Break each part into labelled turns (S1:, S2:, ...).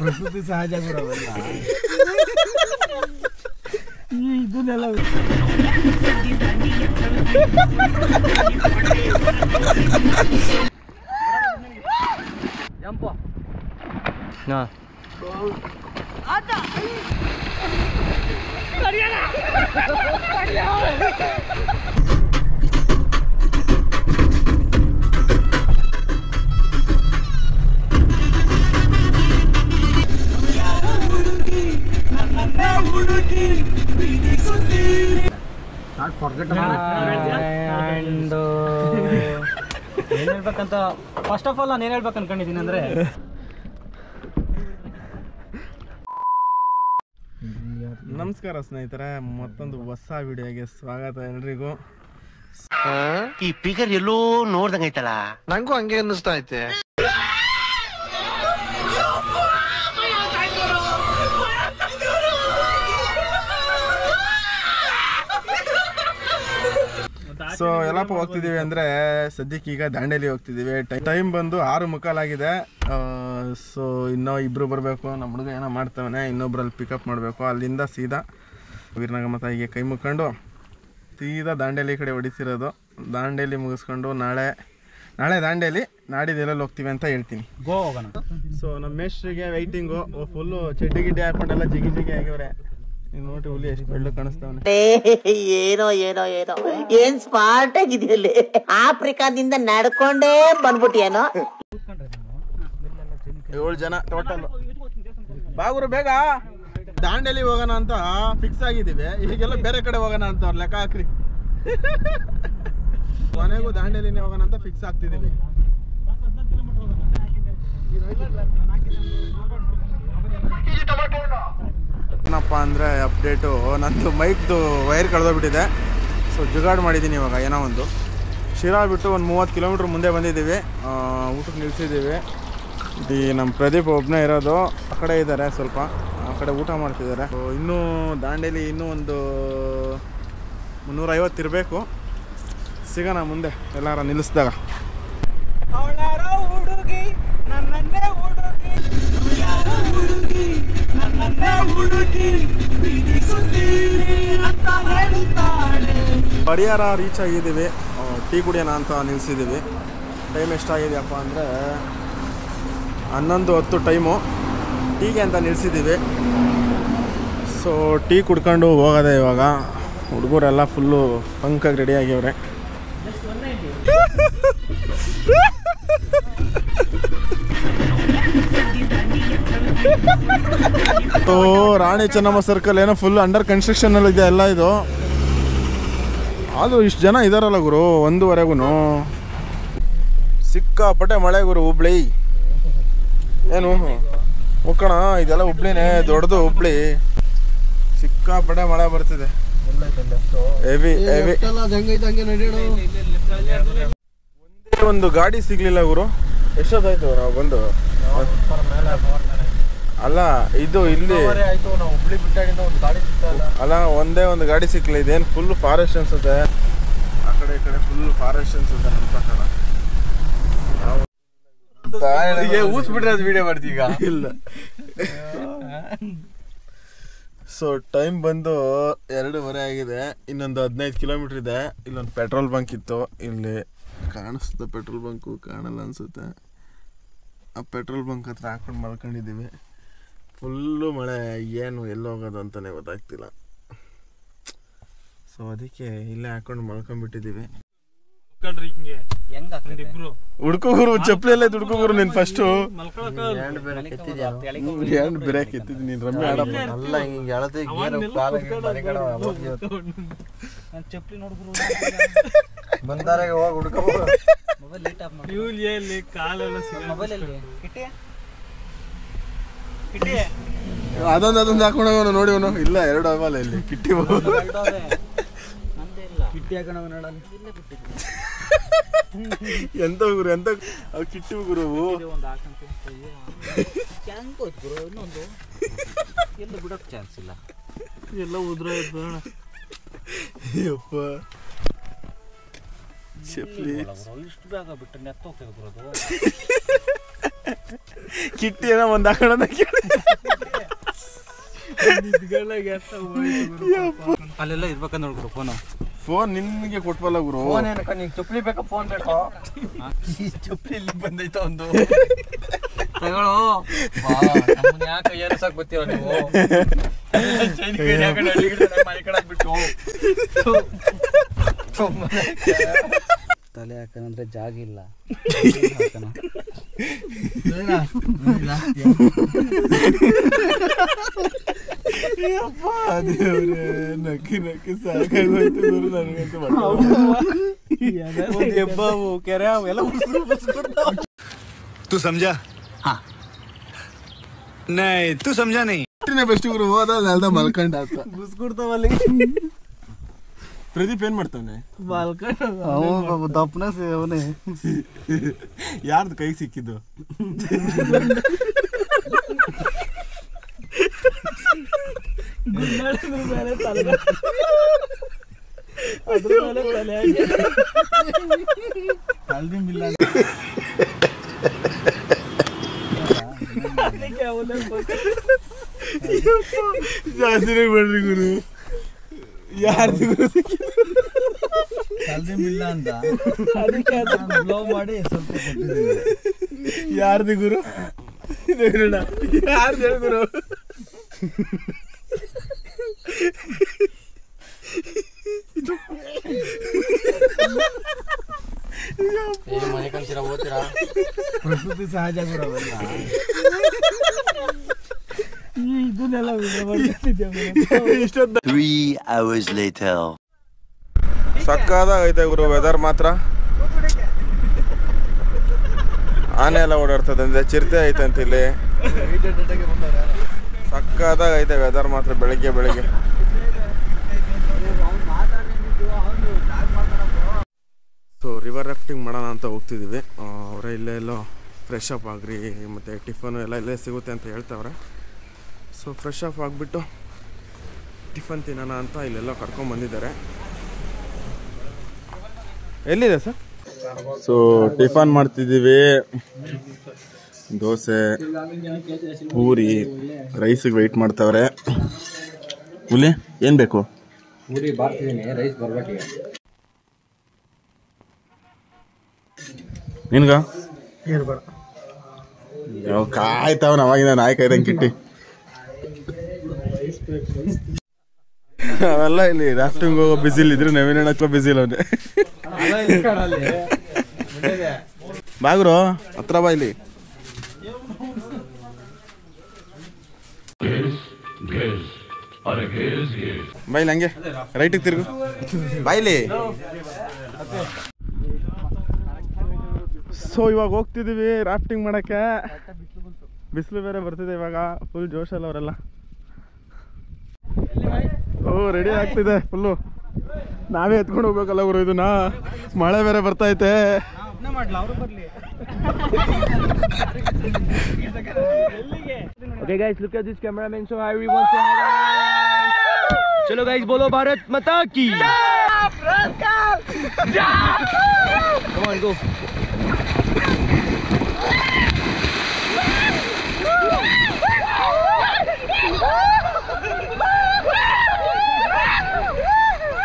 S1: ಪ್ರಕೃತಿ ಸಹಜ ಗುರವಲ್ಲ ಇದನ್ನೆಲ್ಲ
S2: ಏನ್ ಹೇಳ್ಬೇಕಂತ ಫಸ್ಟ್ ಆಫ್ ಆಲ್ ನಾನು ಏನ್ ಹೇಳ್ಬೇಕು ಅನ್ಕೊಂಡಿದ್ದೀನಿ ಅಂದ್ರೆ
S1: ನಮಸ್ಕಾರ ಸ್ನೇಹಿತರೆ, ಮತ್ತೊಂದು ಹೊಸ ವಿಡಿಯೋಗೆ ಸ್ವಾಗತ ಎಲ್ರಿಗೂ.
S3: ಈ ಫಿಗರ್ ಎಲ್ಲೋ ನೋಡ್ದಂಗೈತಲ್ಲ,
S4: ನಂಗೂ ಹಂಗೆ ಅನ್ನಿಸ್ತಾ ಐತೆ.
S1: ಸೊ ಎಲ್ಲಪ್ಪ ಹೋಗ್ತಿದ್ದೀವಿ ಅಂದರೆ ಸದ್ಯಕ್ಕೆ ಈಗ ದಾಂಡೇಲಿ ಹೋಗ್ತಿದ್ದೀವಿ. ಟೈಮ್ ಬಂದು 6:15 ಆಗಿದೆ. ಸೊ ಇನ್ನೂ ಇಬ್ಬರು ಬರಬೇಕು. ನಮ್ಮ ಹುಡುಗ ಏನೋ ಮಾಡ್ತಾವನೆ, ಇನ್ನೊಬ್ರಲ್ಲಿ ಪಿಕಪ್ ಮಾಡಬೇಕು. ಅಲ್ಲಿಂದ ಸೀದಾ ವೀರನಾಗಮ್ಮ ತಾಯಿಗೆ ಕೈ ಮುಕ್ಕೊಂಡು ಸೀದಾ ದಾಂಡೇಲಿ ಕಡೆ ಹೊಡಿತಿರೋದು. ದಾಂಡೇಲಿ ಮುಗಿಸ್ಕೊಂಡು ನಾಳೆ ದಾಂಡೇಲಿ, ನಾಡಿದ್ದು ಎಲ್ಲೆಲ್ಲಿ ಹೋಗ್ತೀವಿ ಅಂತ ಹೇಳ್ತೀನಿ.
S2: ಗೋವಾ ಹೋಗೋಣ.
S1: ಸೊ ನಮ್ಮ ಮೇಸ್ಟ್ರಿಗೆ ವೈಟಿಂಗು. ಫುಲ್ಲು ಚಡ್ಡಿ ಗಿಡ್ಡಿ ಹಾಕೊಂಡೆಲ್ಲ ಜಿಗಿ ಆಗಿವ್ರೆ. ನೀವು ನೋಡಿ ಹುಲಿ ಎಷ್ಟು ಬೆಳ್ಳು ಕಾಣಿಸ್ತಾವನೆ.
S5: ಏನೋ ಏನೋ ಏನೋ ಏನ್ ಸ್ಮಾರ್ಟ್ ಆಗಿದೆಯಲ್ಲಿ. ಆಫ್ರಿಕಾದಿಂದ ನಡ್ಕೊಂಡೇ ಬಂದ್ಬಿಟ್ಟಿಯೇನೋ.
S1: 7 ಜನ ಟೋಟಲ್. ಬಾಗುರು ಬೇಗ ದಾಂಡೇಲಿ ಹೋಗೋಣ ಅಂತ ಫಿಕ್ಸ್ ಆಗಿದ್ದೀವಿ. ಈಗೆಲ್ಲ ಬೇರೆ ಕಡೆ ಹೋಗೋಣ ಅಂತ ಅವ್ರು ಲೆಕ್ಕ ಹಾಕ್ರಿ. ಕೊನೆಗೂ ದಾಂಡೇಲಿನೇ ಹೋಗೋಣ ಅಂತ ಫಿಕ್ಸ್ ಆಗ್ತಿದ್ದೀವಿ. ಏನಪ್ಪ ಅಂದರೆ ಅಪ್ಡೇಟು, ನಂದು ಮೈಕ್ದು ವೈರ್ ಕಳೆದೋಗ್ಬಿಟ್ಟಿದೆ. ಸೊ ಜುಗಾಡು ಮಾಡಿದ್ದೀನಿ ಇವಾಗ ಏನೋ ಒಂದು. ಶಿರಾ ಬಿಟ್ಟು ಒಂದು 30 ಕಿಲೋಮೀಟ್ರ್ ಮುಂದೆ ಬಂದಿದ್ದೀವಿ. ಊಟಕ್ಕೆ ನಿಲ್ಸಿದ್ದೀವಿ. ಈ ನಮ್ಮ ಪ್ರದೀಪ್ ಒಬ್ಬನೇ ಇರೋದು. ಆ ಕಡೆ ಇದ್ದಾರೆ, ಸ್ವಲ್ಪ ಆ ಕಡೆ ಊಟ ಮಾಡ್ತಿದ್ದಾರೆ. ಇನ್ನೂ ದಾಂಡೇಲಿ ಇನ್ನೂ ಒಂದು 350 ಇರಬೇಕು. ಸಿಗೋಣ ಮುಂದೆ ಎಲ್ಲಾರ ನಿಲ್ಲಿಸಿದಾಗ. ಪರಿಹಾರ ರೀಚ್ ಆಗಿದ್ದೀವಿ. ಟೀ ಕುಡಿಯೋಣ ಅಂತ ನಿಲ್ಲಿಸಿದ್ದೀವಿ. ಟೈಮ್ ಎಷ್ಟಾಗಿದೆಯಪ್ಪ ಅಂದರೆ 11:10 ಟೈಮು. ಟೀಗೆ ಅಂತ ನಿಲ್ಲಿಸಿದ್ದೀವಿ. ಸೊ ಟೀ ಕುಡ್ಕೊಂಡು ಹೋಗೋದೆ ಇವಾಗ. ಹುಡುಗರೆಲ್ಲ full ಪಂಕಾಗಿ ready ಆಗ್ಯವ್ರೆ. Rani Chennamma circle ಏನೋ ಫುಲ್ ಅಂಡರ್ ಕನ್ಸ್ಟ್ರಕ್ಷನಲ್ಲಿ ಇದೆ ಎಲ್ಲ ಇದು. ಆದರೂ ಇಷ್ಟು ಜನ ಇದಾರಲ್ಲ ಗುರು, 1:15 ಸಿಕ್ಕಾಪಟ್ಟೆ ಮಳೆ ಗುರು. ಹುಬ್ಳಿ ಏನು ಹೋಗೋಣ, ಇದೆಲ್ಲ ಹುಬ್ಳಿನೇ, ದೊಡ್ಡದು ಹುಬ್ಳಿ. ಸಿಕ್ಕಾಪಟ್ಟೆ ಮಳೆ ಬರ್ತಿದೆ. Heavy heavy. ಒಂದೇ ಒಂದು ಗಾಡಿ ಸಿಗ್ಲಿಲ್ಲ ಗುರು. ಎಷ್ಟೊತ್ತಾಯ್ತು ನಾವು ಬಂದು? ಅಲ್ಲ ಇದು ಇಲ್ಲಿ ಅಲ್ಲ, ಒಂದೇ ಒಂದು ಗಾಡಿ ಸಿಕ್ಕಿಲ್ಲ. ಇದೇನು ಫುಲ್ ಫಾರೆಸ್ಟ್ ಅನ್ಸುತ್ತೆ. ಆ ಕಡೆ ಈ ಕಡೆ ಫುಲ್ ಫಾರೆಸ್ಟ್ ಅನ್ಸುತ್ತೆ ನಮ್ಮ ಪ್ರಕಾರ. ಊಸ್ಬಿಟ್ರೆ ಅದು ವಿಡಿಯೋ ಮಾಡ್ತೀವಿ ಈಗ. ಇಲ್ಲ. ಸೊ ಟೈಮ್ ಬಂದು 2:15 ಆಗಿದೆ. ಇನ್ನೊಂದು 15 ಕಿಲೋಮೀಟ್ರ್ ಇದೆ. ಇಲ್ಲೊಂದು ಪೆಟ್ರೋಲ್ ಬಂಕ್ ಇತ್ತು. ಇಲ್ಲಿ ಕಾಣಿಸುತ್ತೆ ಪೆಟ್ರೋಲ್ ಬಂಕು, ಕಾಣಲ್ಲ ಅನ್ಸುತ್ತೆ. ಆ ಪೆಟ್ರೋಲ್ ಬಂಕ್ ಹತ್ರ ಹಾಕೊಂಡು ಮಲ್ಕೊಂಡಿದ್ದೀವಿ. ಫುಲ್ಲು ಮಳೆ, ಏನು ಎಲ್ಲೋಗೋದು ಅಂತಲೇ ಗೊತ್ತಾಗ್ತಿಲ್ಲ. ಸೊ ಅದಕ್ಕೆ ಇಲ್ಲೇ ಹಾಕೊಂಡು ಮಲ್ಕೊಂಡ್ಬಿಟ್ಟಿದ್ದೀವಿ. ಹುಡ್ಕೋಗುರು ಚಪ್ಪಲಿ ಎಲ್ಲ ಹುಡ್ಕೋಗುರು. ನೀನು ಫಸ್ಟು ಹ್ಯಾಂಡ್ ಬ್ರೇಕ್ ಎತ್ತಿದ್ದೀನಿ. ನೀನು ರಮ್ಮಿ ಆಡಪ್ಪ. ಅಲ್ಲ ಹಿಂಗೆ ಎಳದಿ ಚಪ್ಪಲಿ ನೋಡ್ರು ಬಂದಾರೆ ಹೋಗಿ ಹುಡ್ಕೋಬಹುದು. ಅದೊಂದು ಹಾಕೊಂಡವನು ನೋಡಿ ಅವನು. ಇಲ್ಲ 2 ಅವಲ್ಲ ಇಲ್ಲಿ ಕಿಟ್ಟಿ ಎಂತ ಗುರು, ಎಂತ ಕಿಟ್ಟಿ ಗುರು.
S2: ಬಿಡೋಕ್ ಚಾನ್ಸ್ ಇಲ್ಲ,
S1: ಎಲ್ಲ ಉದ್ರ ಯಪ್ಪ. ಚಪ್ಪಲಿ
S2: ಇಷ್ಟು ಬೇಗ ಬಿಟ್ಟು ನೆತ್ತೋಗ್ತದೆ ಬರೋದು.
S1: ಕಿಟ್ಟಿ ಏನೋ ಒಂದು ಹಾಕೋಣ ಕೇಳಿ.
S2: ಅಲ್ಲೆಲ್ಲ ಇರ್ಬೇಕಂತ ನೋಡ್ಕೊಡು ಫೋನು.
S1: ಫೋನ್ ನಿನ್ಗೆ ಕೊಟ್ವಲ್ಲ ಗುರು.
S2: ಫೋನ್ ಏನಕ್ಕ ನೀನು ಚಪ್ಪಲಿ ಬೇಕಾ ಫೋನ್ ಬೇಕಾ? ಈ ಚಪ್ಪಲಿ ಇಲ್ಲಿ ಬಂದೈತ ಒಂದು ತಗೊಳ್ಳೋ. ಯಾಕೆ ಏರ್ಸಕ್ ಬರ್ತೀರ ನೀವು? ತಲೆ ಹಾಕನಂದ್ರೆ ಜಾಗ ಇಲ್ಲ.
S1: ನಕ್ಕಿ ನಕ್ಕಿ ಸಾಕಾಗೋಯ್ತು ಗುರು ನನಗಂತೂ.
S2: ಹೆಬ್ಬಾವು ಕೆರೆ ಅವೆಲ್ಲ
S6: तू समझा? हाँ नहीं तू समझा नहीं.
S1: ಬೆಸ್ಟ್ ಗುರು. ಹೋದ ನೆಲ್ದ ಮಲ್ಕೊಂಡ ಅಂತ
S2: ಗುಸ್ಕೊಡ್ತಾವಲ್ಲಿ.
S1: ಪ್ರದೀಪ್ ಏನ್ ಮಾಡ್ತಾವನೆ?
S2: ಮಲ್ಕೊಂಡ ದಪ್ಪನ ಅವನೇ.
S1: ಯಾರ್ದು ಕೈಗೆ ಸಿಕ್ಕಿದ್ದು? ಜಾಸ್ತಿನೇ ಬೇಡ್ರಿ ಗುರು. ಯಾರ್ದು ಗುರು
S2: ಇಲ್ಲ ಅಂತ ಅದಕ್ಕೆ ಬ್ಲೋ ಮಾಡಿ ಸ್ವಲ್ಪ
S1: ಯಾರ್ದು ಗುರು? ಯಾರ್ದು ಹೇಳಿ ಗುರು?
S2: ಮನೆ ಕಲ್ಸಿರ ಓದ್ತೀರಾ? ಪ್ರಕೃತಿ ಸಹಜ ಗುರು ಅವೆಲ್ಲ. ಇದನ್ನೆಲ್ಲ
S3: 3 hours later.
S1: ಸಕ್ಕದಾಗೈತೆ ಗುರು ವೆದರ್ ಮಾತ್ರ. ಆನೆ ಎಲ್ಲ ಓಡಾಡ್ತದೆ ಅಂದ್ರೆ ಚಿರತೆ ಐತಂತ ಇಲ್ಲಿ. ಸಕ್ಕದಾಗೈತೆ ವೆದರ್ ಮಾತ್ರ ಬೆಳಿಗ್ಗೆ ಬೆಳಿಗ್ಗೆ. ಸೊ ರಿವರ್ ರಾಫ್ಟಿಂಗ್ ಮಾಡೋಣ ಅಂತ ಹೋಗ್ತಿದ್ದೀವಿ. ಅವರೇ ಇಲ್ಲೇ ಎಲ್ಲೋ ಫ್ರೆಶ್ ಅಪ್ ಆಗ್ರಿ ಮತ್ತು ಟಿಫನು ಎಲ್ಲ ಇಲ್ಲೇ ಸಿಗುತ್ತೆ ಅಂತ ಹೇಳ್ತಾವ್ರೆ. ಸೊ ಫ್ರೆಶ್ ಅಪ್ ಆಗಿಬಿಟ್ಟು ಟಿಫನ್ ತಿನ್ನೋಣ ಅಂತ ಇಲ್ಲೆಲ್ಲ ಕರ್ಕೊಂಡ್ಬಂದಿದ್ದಾರೆ. ಎಲ್ಲಿದೆ ಸರ್? ಸೊ ಟಿಫನ್ ಮಾಡ್ತಿದ್ದೀವಿ. ದೋಸೆ, ಪೂರಿ, ರೈಸಿಗೆ ವೆಯ್ಟ್ ಮಾಡ್ತಾವ್ರೆ. ಹುಲಿ ಏನು ಬೇಕು?
S2: ಪೂರಿ ಬಾರ್ತಿದ್ದೀನಿ, ರೈಸ್ ಬರ್ಬೇಕು.
S1: ನಿನ್ಗ ಕಾಯ್ತಾವ ಅವಾಗಿಂದ ನಾಯಿ ಕಾಯ್ದಂಗೆ ಕಿಟ್ಟಿ. ಅವೆಲ್ಲ ಇಲ್ಲಿ ರಾಫ್ಟಿಂಗ್ ಹೋಗೋ ಬಿಸಿಲ್ ಇದ್ರೆ ನವೀನ ಹಚ್ಚೋ ಬಿಸಿಲ್ ಅವನೇ. ಬಾಗ್ರು ಹತ್ರ ಬಾ ಇಲ್ಲಿ. ಬಾಯ್ಲಿ ಹಂಗೆ ರೈಟಿಗೆ ತಿರುಗು. ಬಾಯ್ಲಿ. ಸೊ ಇವಾಗ ಹೋಗ್ತಿದ್ದೀವಿ ರಾಫ್ಟಿಂಗ್ ಮಾಡೋಕ್ಕೆ. ಬಿಸಿಲು ಬೇರೆ ಬರ್ತಿದೆ ಇವಾಗ. ಫುಲ್ ಜೋಶಲ್ಲ ಅವರೆಲ್ಲ. ಓ ರೆಡಿ ಆಗ್ತಿದೆ ಫುಲ್ಲು. ನಾವೇ ಎತ್ಕೊಂಡು ಹೋಗ್ಬೇಕಲ್ಲ ಗುರು ಇದನ್ನ. ಮಳೆ ಬೇರೆ ಬರ್ತೈತೆ.
S2: Okay guys, look at this cameraman. So hi everyone, say hi. Chalo guys, bolo Bharat Mata ki. Come on, go.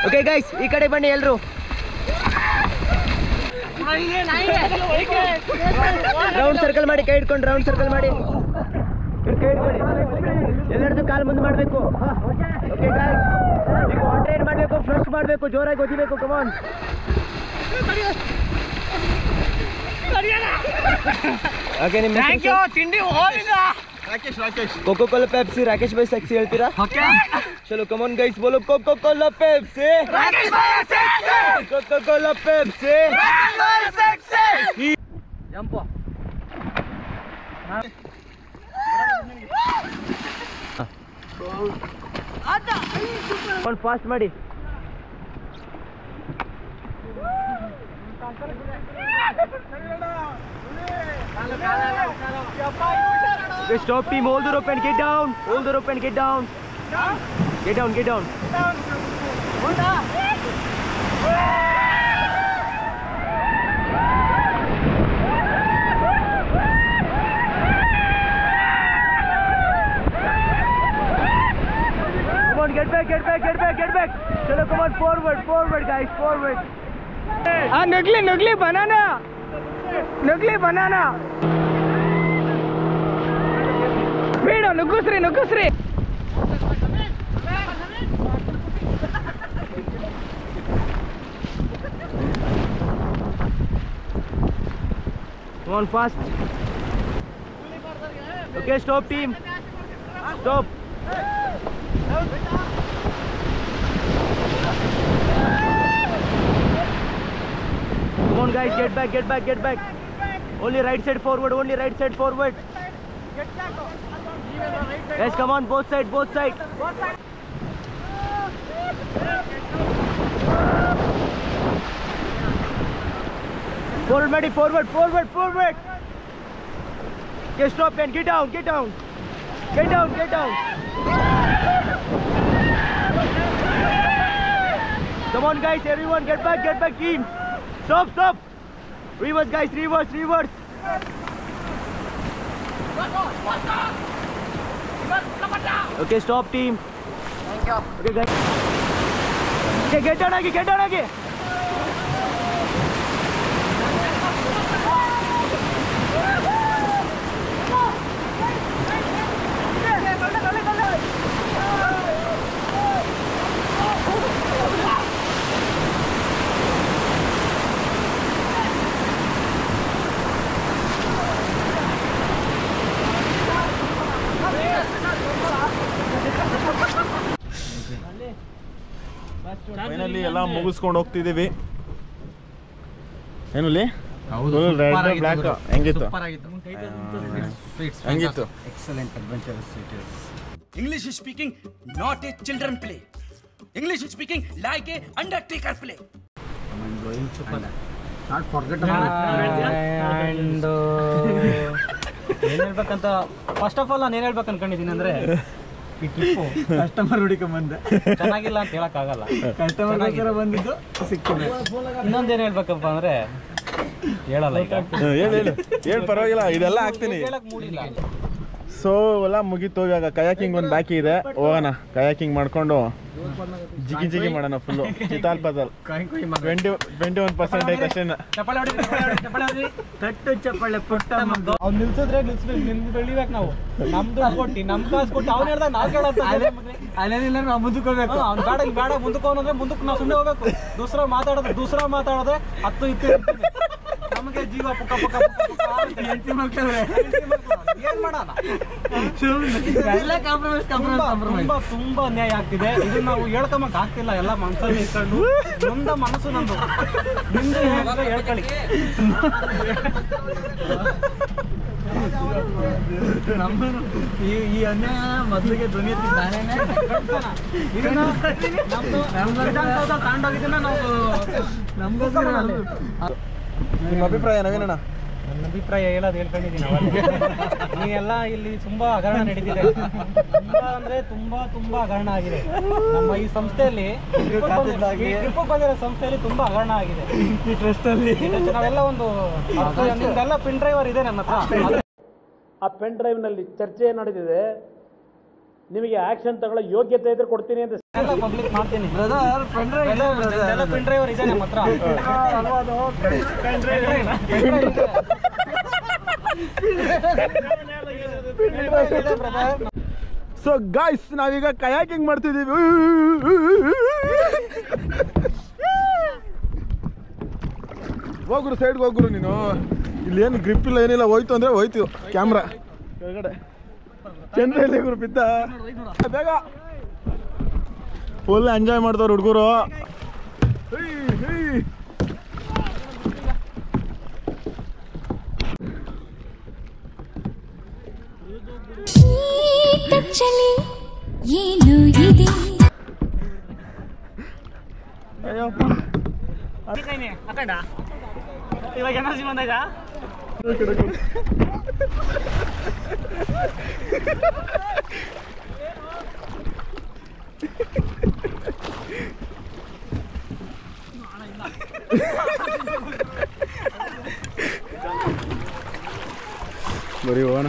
S2: Okay guys, ಈ ಕಡೆ ಬನ್ನಿ ಎಲ್ಲರೂ. ರೌಂಡ್ ಸರ್ಕಲ್ ಮಾಡಿ, ಕೈ ಹಿಡ್ಕೊಂಡು ರೌಂಡ್ ಸರ್ಕಲ್ ಮಾಡಿ. ಎಲ್ಲರದ್ದು ಕಾಲು ಮುಂದೆ ಮಾಡಬೇಕು. ಓಕೆ ಗಾಯ್ಸ್, ಈಗ ವಾಟರ್ ರೈಡ್ ಮಾಡಬೇಕು, ಫ್ಲಶ್ ಮಾಡಬೇಕು, ಜೋರಾಗಿ ಒದಿಬೇಕು. ಕಮಾನ್. ಓಕೆ ನಿಮ್ಮ ತಿಂಡಿ ಕೋಕೋ ಕೋಲಾ ಪೆಪ್ಸಿ. ರಾಕೇಶ್ ಭಾಯ್ ಸೆಕ್ಸಿ ಹೇಳ್ತೀರಾ? ಚಲೋ ಕಮಾನ್ ಗೈಸ್, ಬೋಲೋ coco cola Pepsi. Coco cola Pepsi. Jump. Fast ಮಾಡಿ. Okay, stop team, hold the rope and get down. Hold the rope and get down. Get down, get down. get back. Chalo, come on, forward, guys, forward. Nugli banana. Speed, nuggusri. Come on, fast. Okay, stop, team. Stop. Come on, guys, get back. Only right side forward. Yes, come on, both sides. Forward, Maddie, forward. Okay, stop, man, get down. Come on, guys, everyone, get back, team. Stop. Reverse, guys, reverse. Okay, stop, team. Okay, guys. Okay, get down again.
S1: Finally ಎಲ್ಲ ಮುಗಿಸ್ಕೊಂಡು ಹೋಗ್ತಿದ್ದೀವಿ. ಏನಲ್ಲಿ block ಹೆಂಗಿತ್ತು?
S2: Excellent adventurous it is.
S6: English speaking not a children play. English speaking like a undertaker play.
S2: Not forget about and ಏನ್ ಹೇಳ್ಬೇಕಂತ first of all ನಾನು ಏನ್ ಹೇಳ್ಬೇಕು ಅನ್ಕೊಂಡಿದ್ದೀನಿ ಅಂದ್ರೆ ಈ ಟ್ರಿಪ್ಪು ಕಸ್ಟಮರ್ ಹುಡುಕೊಂಬಂದೆ ಚೆನ್ನಾಗಿಲ್ಲ ಅಂತ ಹೇಳಕ್ಕಾಗಲ್ಲ. ಕಸ್ಟಮರ್ ಬಂದಿದ್ದು ಸಿಕ್ಕಿದೆ. ಇನ್ನೊಂದೇನು ಹೇಳ್ಬೇಕಪ್ಪ ಅಂದ್ರೆ ಹೇಳಲ್ಲ ಈಗ.
S1: ಹೇಳು ಪರವಾಗಿಲ್ಲ, ಇದೆಲ್ಲ ಹಾಕ್ತೀನಿ.
S2: ಹೇಳಕ್ ಮೂಡಿಲ್ಲ.
S1: ಸೊ ಎಲ್ಲ ಮುಗೀತು. ಇವಾಗ ಕಯಾಕಿಂಗ್ ಒಂದು ಬಾಕಿ ಇದೆ, ಹೋಗೋಣ. ಕಯಾಕಿಂಗ್ ಮಾಡ್ಕೊಂಡು ಜಿಗಿ ಮಾಡೋಣ ಫುಲ್ಲು. ಚಿತಾಲ್ ಪದಲ್ 21% ಐತೆ ಅಷ್ಟೇ.
S2: ಚಪ್ಪಾಳೆ ಪುಟ್ಟ ಅವ್ನು ನಿಲ್ಸಿದ್ರೆ ಬೆಳಿಬೇಕು ನಾವು. ನಮ್ದು ಕೊಟ್ಟು ನಮ್ ಕಾಸು ಕೊಟ್ಟು ಅವ್ನು ಹೇಳ್ದಾಗ ನಾವು ಕೇಳೋದು ಅಲ್ಲೇನಿಲ್ಲ. ನಾವು ಮುಂದಕ್ಕೆ ಹೋಗ್ಬೇಕು. ಅವ್ನು ಬೇಡ ಮುಂದಕ್ಕೆ ಹೋಗೋದ್ರೆ ಮುಂದಕ್ಕೆ ನಾವು ಸುಮ್ಮನೆ ಹೋಗ್ಬೇಕು. ದೂಸರ ಮಾತಾಡೋದ್ರೆ 10 ಇತ್ತು ನಮಗೆ ಜೀವ ಪುಕ್ಕ ಏನ್ ಮಾಡೋಣ. ತುಂಬಾ ಅನ್ಯಾಯ ಆಗ್ತಿದೆ. ಇದು ನಾವು ಹೇಳ್ಕೊಂಬಕ್ ಆಗ್ತಿಲ್ಲ. ಎಲ್ಲ ಮನಸ್ಸಲ್ಲಿ ಇಟ್ಕೊಂಡು ನೊಂದ ಮನಸ್ಸು ನಂದು. ನಿಮ್ದು ಹೇಳ್ಕೊಳ್ಳಿ. ಈ ಅನ್ಯಾಯ ಮೊದಲಿಗೆ ಧ್ವನಿ ತಗೊಂಡೋಗಿದ್ದನ್ನ ನಾವು ನಮ್ಗೋಸ್ಕರ.
S1: ನಿಮ್ಮ ಅಭಿಪ್ರಾಯ ನವೀನಣ್ಣ?
S2: ನನ್ನ ಅಭಿಪ್ರಾಯ ಹೇಳೋದು ಹೇಳ್ಕೊಂಡಿದ್ದೀನಿ. ನೀವೆಲ್ಲ ಇಲ್ಲಿ ತುಂಬಾ ಹಗರಣ ನಡೀತಿದೆ. ತುಂಬಾ ಹಗರಣ ಆಗಿದೆ. ನಮ್ಮ ಈ ಸಂಸ್ಥೆಯಲ್ಲಿ ಟ್ರಿಪ್ ಬಂದಿರೋ ಸಂಸ್ಥೆಯಲ್ಲಿ ತುಂಬಾ ಹಗರಣ ಆಗಿದೆ. ಈ ಟ್ರಸ್ಟ್ ಅಲ್ಲಿ ನಾವೆಲ್ಲ ಒಂದು ನಿಮ್ದೆಲ್ಲ ಪೆನ್ ಡ್ರೈವರ್ ಇದೆ ನನ್ನ ಹತ್ರ.
S7: ಆ ಪೆನ್ ಡ್ರೈವ್ ನಲ್ಲಿ ಚರ್ಚೆ ನಡೆದಿದೆ. ನಿಮಗೆ ಆಕ್ಷನ್ ತಗೊಳ್ಳೋ ಯೋಗ್ಯತೆ ಇದ್ರೆ ಕೊಡ್ತೀನಿ ಅಂತ
S2: ಪಬ್ಲಿಕ್ ಮಾಡ್ತೀನಿ. ಪೆನ್ ಡ್ರೈವರ್ ಇದೆ ನಮ್ಮ ಹತ್ರ.
S1: ಸೊ ಗಾಯ್ಸ್, ನಾವೀಗ ಕಯಾಕಿಂಗ್ ಮಾಡ್ತಿದ್ದೀವಿ. ಹೋಗ್ರು, ಸೈಡ್ಗೆ ಹೋಗ್ರು. ನೀನು ಇಲ್ಲೇನು ಗ್ರಿಪ್ ಇಲ್ಲ, ಏನಿಲ್ಲ. ಹೋಯ್ತು ಅಂದ್ರೆ ಹೋಯ್ತು ಕ್ಯಾಮ್ರಾ ಕೆಳಗಡೆ. ಚಂದ್ರಲ್ಲಿ ಗುರು ಬಿದ್ದ. ಬೇಗ ಫುಲ್ ಎಂಜಾಯ್ ಮಾಡ್ದವ್ರು ಹುಡುಗರು. ಅಯ್ಯಪ್ಪ,
S2: ಇವಾಗ ಎನರ್ಜಿ ಬಂದಾಗ
S1: ಬರೀ ಹೋಗೋಣ.